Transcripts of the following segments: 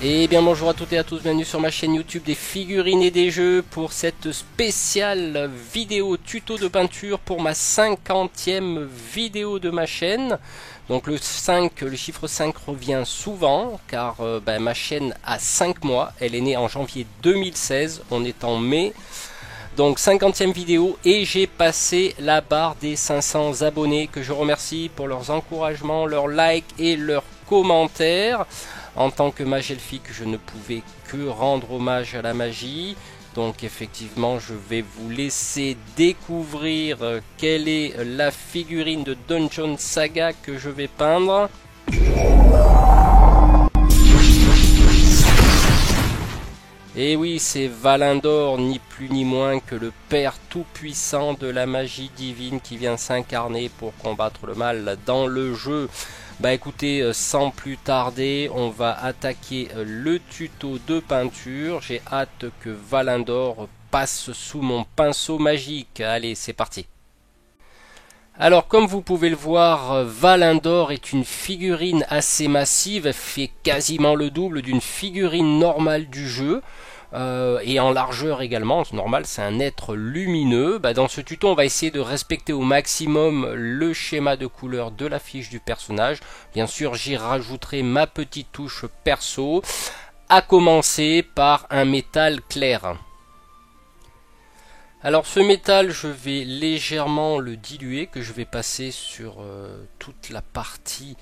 Et bien bonjour à toutes et à tous, bienvenue sur ma chaîne YouTube des figurines et des jeux pour cette spéciale vidéo tuto de peinture pour ma 50e vidéo de ma chaîne. Donc le chiffre 5 revient souvent car ma chaîne a 5 mois, elle est née en janvier 2016, on est en mai. Donc 50e vidéo et j'ai passé la barre des 500 abonnés que je remercie pour leurs encouragements, leurs likes et leurs commentaires. En tant que mage elfique, je ne pouvais que rendre hommage à la magie. Donc effectivement, je vais vous laisser découvrir quelle est la figurine de Dungeon Saga que je vais peindre. Et oui, c'est Valindor, ni plus ni moins que le père tout-puissant de la magie divine qui vient s'incarner pour combattre le mal dans le jeu. Bah écoutez, sans plus tarder, on va attaquer le tuto de peinture. J'ai hâte que Valindor passe sous mon pinceau magique. Allez, c'est parti. Alors comme vous pouvez le voir, Valindor est une figurine assez massive, elle fait quasiment le double d'une figurine normale du jeu. Et en largeur également, c'est normal, c'est un être lumineux. Dans ce tuto, on va essayer de respecter au maximum le schéma de couleur de la fiche du personnage. Bien sûr, j'y rajouterai ma petite touche perso, à commencer par un métal clair. Alors ce métal, je vais légèrement le diluer, que je vais passer sur toute la partie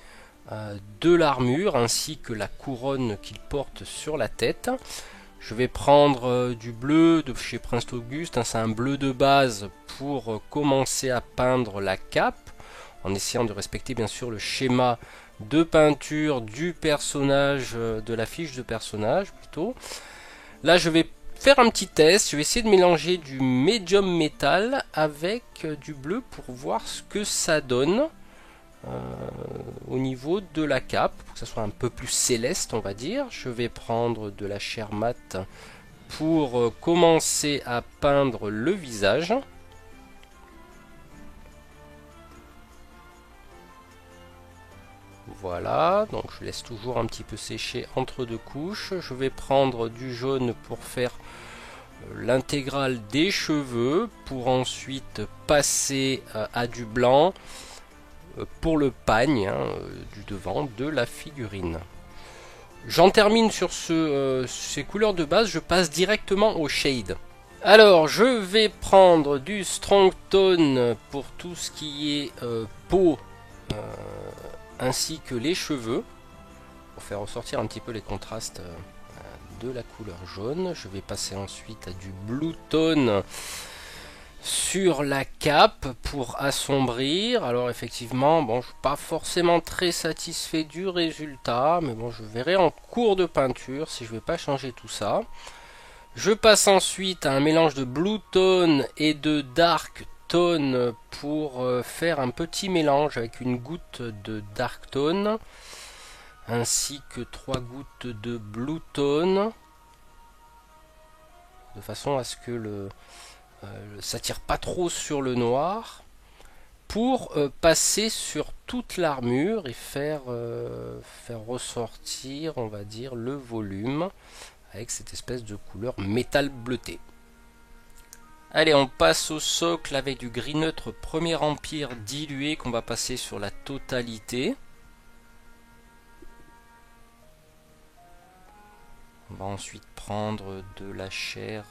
de l'armure, ainsi que la couronne qu'il porte sur la tête. Je vais prendre du bleu de chez Prince Auguste, c'est un bleu de base pour commencer à peindre la cape, en essayant de respecter bien sûr le schéma de peinture du personnage, de la fiche de personnage plutôt. Là je vais faire un petit test, je vais essayer de mélanger du médium métal avec du bleu pour voir ce que ça donne. Au niveau de la cape, pour que ça soit un peu plus céleste on va dire. Je vais prendre de la chair mat pour commencer à peindre le visage. Voilà, donc je laisse toujours un petit peu sécher entre deux couches. Je vais prendre du jaune pour faire l'intégrale des cheveux, pour ensuite passer à du blanc pour le pagne du devant de la figurine. J'en termine sur ces couleurs de base, je passe directement au shade. Alors je vais prendre du strong tone pour tout ce qui est peau ainsi que les cheveux, pour faire ressortir un petit peu les contrastes de la couleur jaune. Je vais passer ensuite à du blue tone sur la cape pour assombrir. Alors effectivement, bon, je suis pas forcément très satisfait du résultat, mais bon, je verrai en cours de peinture si je vais pas changer tout ça. Je passe ensuite à un mélange de blue tone et de dark tone pour faire un petit mélange avec une goutte de dark tone ainsi que 3 gouttes de blue tone, de façon à ce que ça tire pas trop sur le noir, pour passer sur toute l'armure et faire ressortir, on va dire, le volume avec cette espèce de couleur métal bleuté. Allez, on passe au socle avec du gris neutre Premier Empire dilué qu'on va passer sur la totalité. On va ensuite prendre de la chair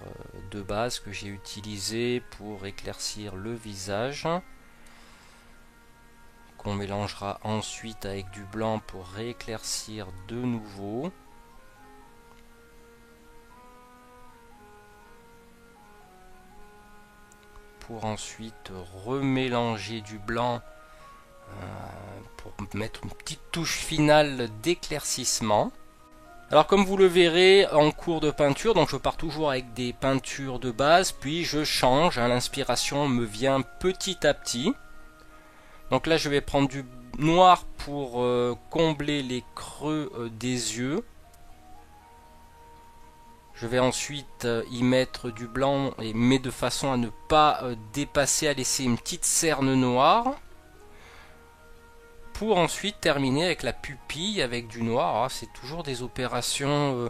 de base que j'ai utilisée pour éclaircir le visage, qu'on mélangera ensuite avec du blanc pour rééclaircir de nouveau. Pour ensuite remélanger du blanc pour mettre une petite touche finale d'éclaircissement. Alors comme vous le verrez en cours de peinture, donc je pars toujours avec des peintures de base, puis je change, l'inspiration me vient petit à petit. Donc là je vais prendre du noir pour combler les creux des yeux. Je vais ensuite y mettre du blanc, mais de façon à ne pas dépasser, à laisser une petite cerne noire. pour ensuite terminer avec la pupille avec du noir. C'est toujours des opérations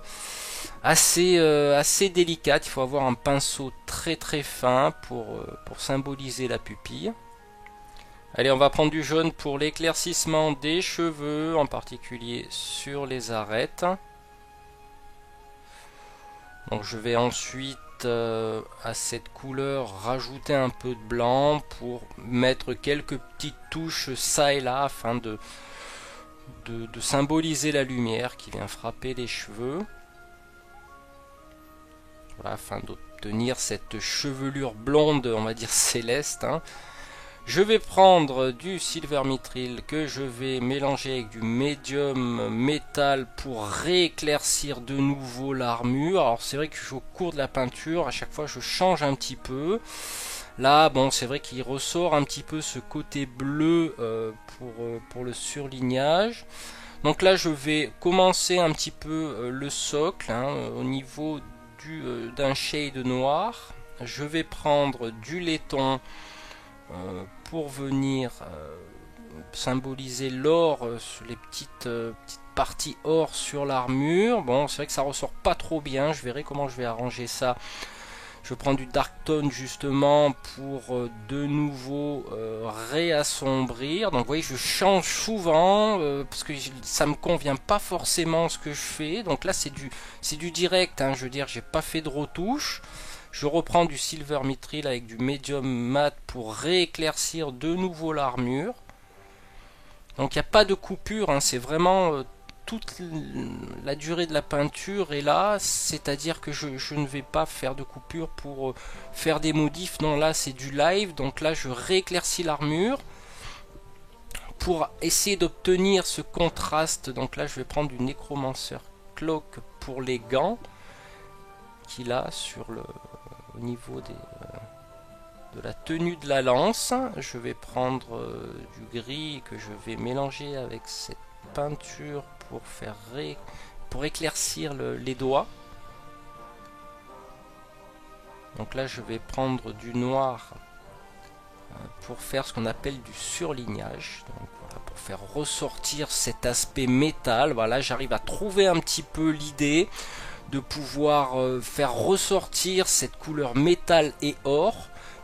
assez délicates. Il faut avoir un pinceau très fin pour symboliser la pupille. Allez, on va prendre du jaune pour l'éclaircissement des cheveux, en particulier sur les arêtes. Donc je vais ensuite à cette couleur rajouter un peu de blanc pour mettre quelques petites touches ça et là afin de symboliser la lumière qui vient frapper les cheveux. Voilà, afin d'obtenir cette chevelure blonde, on va dire céleste. Je vais prendre du silver mithril que je vais mélanger avec du médium métal pour rééclaircir de nouveau l'armure. Alors c'est vrai que je suis au cours de la peinture, à chaque fois je change un petit peu. Là bon, c'est vrai qu'il ressort un petit peu ce côté bleu pour le surlignage. Donc là je vais commencer un petit peu le socle au niveau d'un shade noir. Je vais prendre du laiton pour venir symboliser l'or sur les petites parties or sur l'armure. Bon, c'est vrai que ça ressort pas trop bien, je verrai comment je vais arranger ça. Je prends du dark tone justement pour de nouveau réassombrir. Donc vous voyez, je change souvent parce que ça me convient pas forcément ce que je fais. Donc là c'est du direct, je veux dire, j'ai pas fait de retouche. Je reprends du silver mithril avec du medium mat pour rééclaircir de nouveau l'armure. Donc il n'y a pas de coupure, c'est vraiment toute la durée de la peinture est là, c'est-à-dire que je ne vais pas faire de coupure pour faire des modifs. Non, là c'est du live, donc là je rééclaircis l'armure pour essayer d'obtenir ce contraste. Donc là je vais prendre du Necromancer Cloak pour les gants qu'il a sur au niveau de la tenue de la lance. Je vais prendre du gris que je vais mélanger avec cette peinture pour éclaircir les doigts. Donc là je vais prendre du noir pour faire ce qu'on appelle du surlignage. Donc voilà, pour faire ressortir cet aspect métal. Voilà, j'arrive à trouver un petit peu l'idée de pouvoir faire ressortir cette couleur métal et or,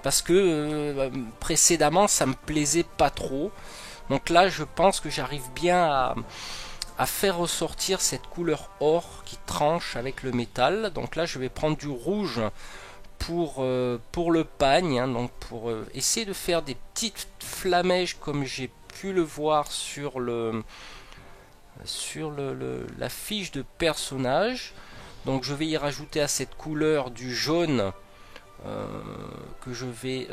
parce que précédemment ça me plaisait pas trop. Donc là je pense que j'arrive bien à faire ressortir cette couleur or qui tranche avec le métal. Donc là je vais prendre du rouge pour le pagne, donc pour essayer de faire des petites flamèches comme j'ai pu le voir sur la fiche de personnage. Donc je vais y rajouter à cette couleur du jaune que je vais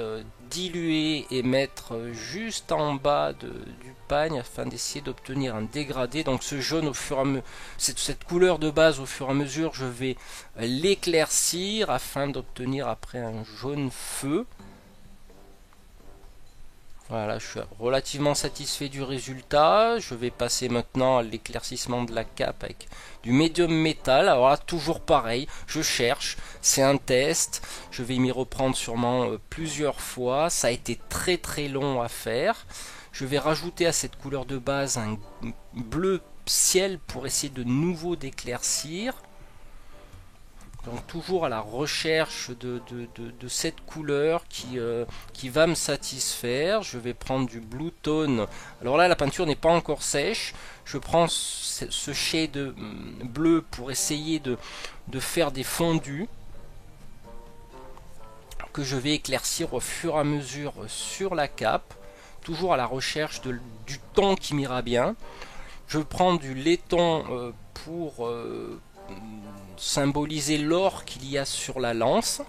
diluer et mettre juste en bas du pagne afin d'essayer d'obtenir un dégradé. Donc ce jaune, au fur et à mesure, cette couleur de base, au fur et à mesure je vais l'éclaircir afin d'obtenir après un jaune feu. Voilà, je suis relativement satisfait du résultat. Je vais passer maintenant à l'éclaircissement de la cape avec du médium métal. Alors là, toujours pareil, je cherche, c'est un test. Je vais m'y reprendre sûrement plusieurs fois. Ça a été très long à faire. Je vais rajouter à cette couleur de base un bleu ciel pour essayer de nouveau d'éclaircir. Donc toujours à la recherche de cette couleur qui va me satisfaire. Je vais prendre du blue tone. Alors là la peinture n'est pas encore sèche. Je prends ce shade bleu pour essayer de faire des fondus que je vais éclaircir au fur et à mesure sur la cape. Toujours à la recherche du ton qui m'ira bien. Je prends du laiton pour symboliser l'or qu'il y a sur la lance.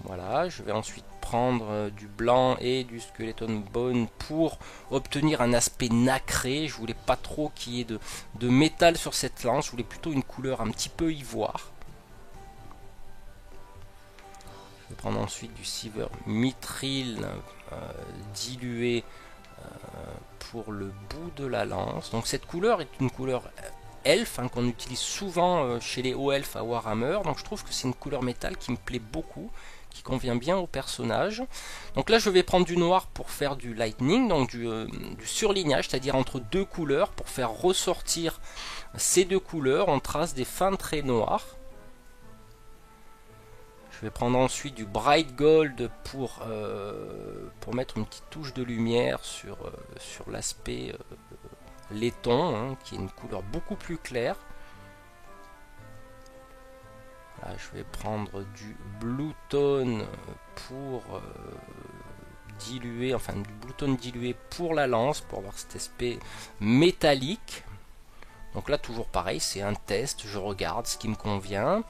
Voilà, je vais ensuite prendre du blanc et du skeleton bone pour obtenir un aspect nacré. Je voulais pas trop qu'il y ait de métal sur cette lance, je voulais plutôt une couleur un petit peu ivoire. Je vais prendre ensuite du silver mithril dilué pour le bout de la lance. Donc cette couleur est une couleur elfe qu'on utilise souvent chez les hauts elfes à Warhammer. Donc je trouve que c'est une couleur métal qui me plaît beaucoup, qui convient bien au personnage. Donc là je vais prendre du noir pour faire du lightning, donc du surlignage, c'est-à-dire entre deux couleurs. Pour faire ressortir ces deux couleurs, on trace des fins traits noirs. Je vais prendre ensuite du bright gold pour mettre une petite touche de lumière sur l'aspect laiton, hein, qui est une couleur beaucoup plus claire. Là, je vais prendre du blue tone pour diluer, enfin du blue tone dilué pour la lance, pour avoir cet aspect métallique. Donc là, toujours pareil, c'est un test, je regarde ce qui me convient.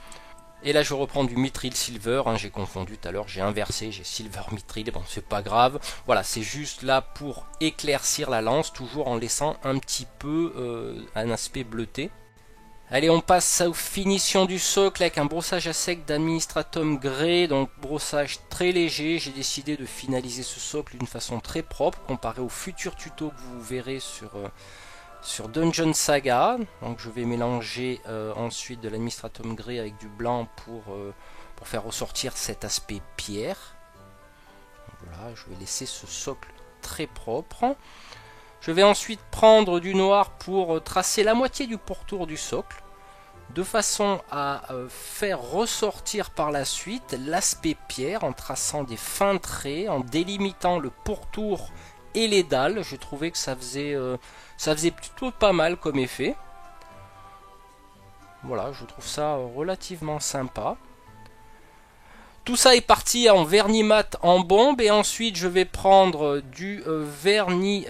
Et là je reprends du mithril silver, hein, j'ai confondu tout à l'heure, j'ai inversé, j'ai silver mithril, bon c'est pas grave. Voilà, c'est juste là pour éclaircir la lance, toujours en laissant un petit peu un aspect bleuté. Allez, on passe aux finitions du socle avec un brossage à sec d'Administratum Grey, donc brossage très léger. J'ai décidé de finaliser ce socle d'une façon très propre, comparé au futur tuto que vous verrez sur Dungeon Saga. Donc je vais mélanger ensuite de l'Administratum Grey avec du blanc pour faire ressortir cet aspect pierre. Donc voilà, je vais laisser ce socle très propre. Je vais ensuite prendre du noir pour tracer la moitié du pourtour du socle, de façon à faire ressortir par la suite l'aspect pierre en traçant des fins traits, en délimitant le pourtour et les dalles. Je trouvais que ça faisait plutôt pas mal comme effet. Voilà, je trouve ça relativement sympa. Tout ça est parti en vernis mat en bombe, et ensuite je vais prendre du vernis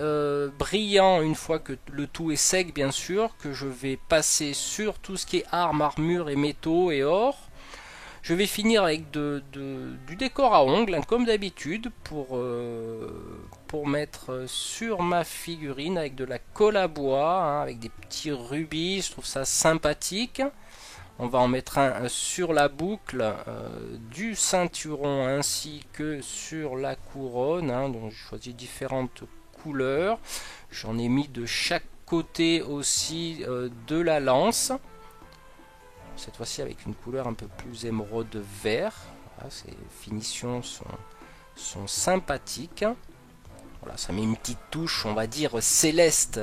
brillant une fois que le tout est sec, bien sûr, que je vais passer sur tout ce qui est armes, armures et métaux et or. Je vais finir avec du décor à ongles, hein, comme d'habitude, pour mettre sur ma figurine avec de la colle à bois, hein, avec des petits rubis. Je trouve ça sympathique. On va en mettre un sur la boucle du ceinturon ainsi que sur la couronne, hein, donc j'ai choisi différentes couleurs. J'en ai mis de chaque côté aussi de la lance. Cette fois-ci avec une couleur un peu plus émeraude vert. Voilà, ces finitions sont sympathiques. Voilà, ça met une petite touche, on va dire, céleste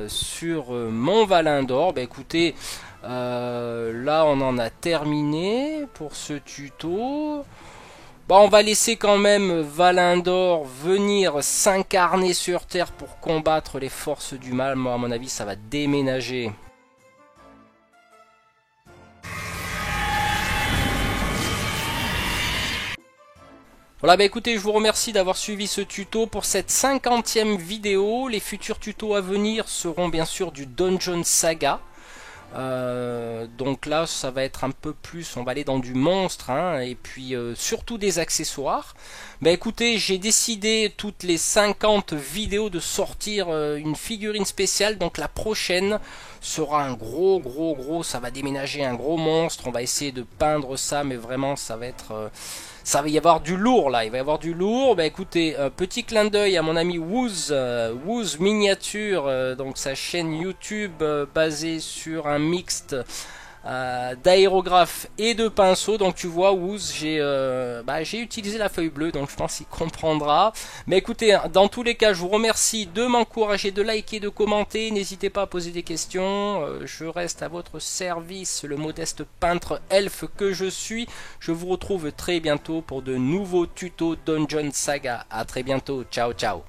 sur mon Valindor. Bah, écoutez, là on en a terminé pour ce tuto. Bon, on va laisser quand même Valindor venir s'incarner sur Terre pour combattre les forces du mal. Moi, à mon avis, ça va déménager. Voilà, bah écoutez, je vous remercie d'avoir suivi ce tuto pour cette 50e vidéo. Les futurs tutos à venir seront bien sûr du Dungeon Saga. Donc là, ça va être un peu plus, on va aller dans du monstre, hein, et puis surtout des accessoires. Bah écoutez, j'ai décidé toutes les 50 vidéos de sortir une figurine spéciale. Donc la prochaine sera un gros, ça va déménager, un gros monstre. On va essayer de peindre ça, mais vraiment ça va être... ça va y avoir du lourd là, il va y avoir du lourd. Bah écoutez, petit clin d'œil à mon ami Woz Miniature, donc sa chaîne YouTube basée sur un mixte d'aérographe et de pinceau. Donc tu vois, Woz, j'ai utilisé la feuille bleue, donc je pense qu'il comprendra. Mais écoutez, dans tous les cas, je vous remercie de m'encourager, de liker, de commenter. N'hésitez pas à poser des questions. Je reste à votre service, le modeste peintre elfe que je suis. Je vous retrouve très bientôt pour de nouveaux tutos Dungeon Saga. À très bientôt, ciao ciao.